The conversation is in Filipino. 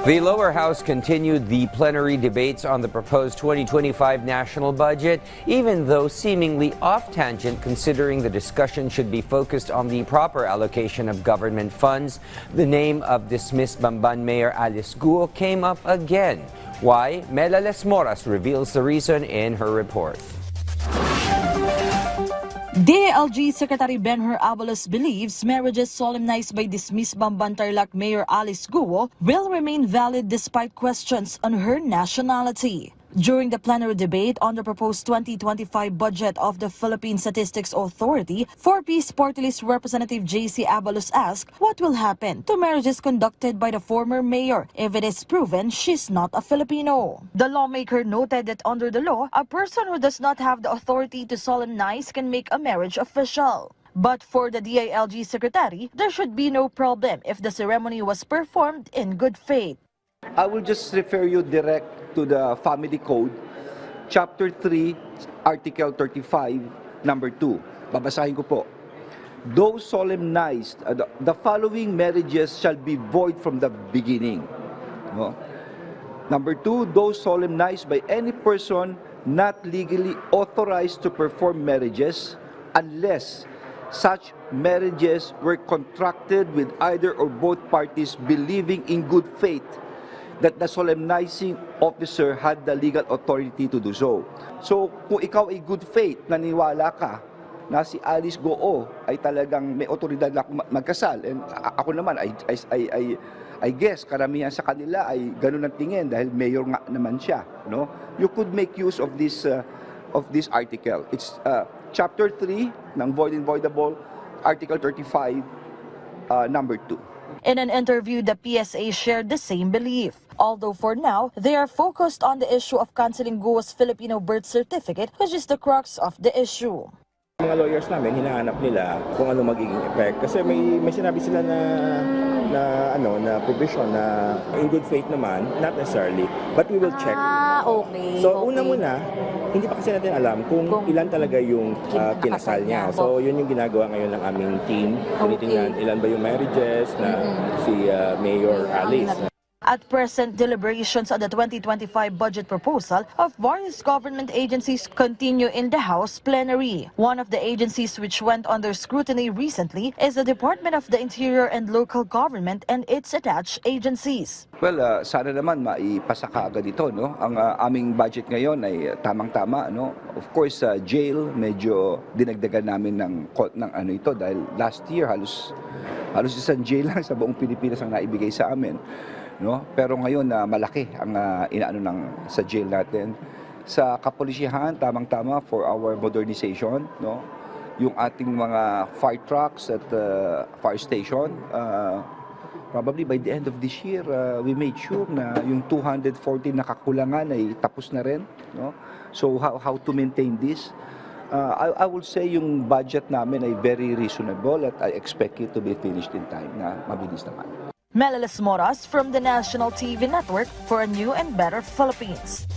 The lower house continued the plenary debates on the proposed 2025 national budget, even though seemingly off tangent considering the discussion should be focused on the proper allocation of government funds. The name of dismissed Bamban Mayor Alice Guo came up again. Why? Mela Lesmoras reveals the reason in her report. DILG Secretary Benhur Abalos believes marriages solemnized by dismissed Bamban Tarlac Mayor Alice Guo will remain valid despite questions on her nationality. During the plenary debate on the proposed 2025 budget of the Philippine Statistics Authority, 4P's Party List Representative J.C. Abalos asked what will happen to marriages conducted by the former mayor if it is proven she's not a Filipino. The lawmaker noted that under the law, a person who does not have the authority to solemnize can make a marriage official. But for the DILG secretary, there should be no problem if the ceremony was performed in good faith. I will just refer you direct to the Family Code, Chapter 3, Article 35, Number 2. Babasahin ko po. Those solemnized, the following marriages shall be void from the beginning. No? Number 2, those solemnized by any person not legally authorized to perform marriages unless such marriages were contracted with either or both parties believing in good faith that the solemnizing officer had the legal authority to do so. So, kung ikaw ay good faith, naniwala ka na si Alice Guo ay talagang may otoridad na magkasal, and ako naman, I guess, karamihan sa kanila ay ganun ang tingin dahil mayor nga naman siya. No? You could make use of this article. It's Chapter 3 ng Void and Voidable, Article 35, Number 2. In an interview, the PSA shared the same belief. Although for now, they are focused on the issue of canceling Guo's Filipino birth certificate, which is the crux of the issue. Mga lawyers namin, hinahanap nila kung ano magiging effect. Kasi may sinabi sila na provision na in good faith naman, not necessarily. But we will check. Okay. So, una-una, hindi pa kasi natin alam kung ilan talaga yung kinasal niya. So, yun yung ginagawa ngayon ng aming team. Tinitingnan ilan ba yung marriages na si Mayor Alice. At present, deliberations on the 2025 budget proposal of various government agencies continue in the House plenary. One of the agencies which went under scrutiny recently is the Department of the Interior and Local Government and its attached agencies. Well, sana naman maipasa kaagad ito, no? Ang aming budget ngayon ay tamang-tama, no? Of course, jail medyo dinagdagan namin ng ano ito dahil last year halos isang jail lang sa buong Pilipinas ang naibigay sa amin. No? Pero ngayon malaki ang inaano sa jail natin. Sa kapulisyahan, tamang-tama for our modernization, no? Yung ating mga fire trucks at fire station, probably by the end of this year, we made sure na yung 240 na kakulangan ay tapos na rin, no? So how to maintain this? I would say yung budget namin ay very reasonable at I expect it to be finished in time na mabilis naman. Mela Lesmoras from the National TV Network for a new and better Philippines.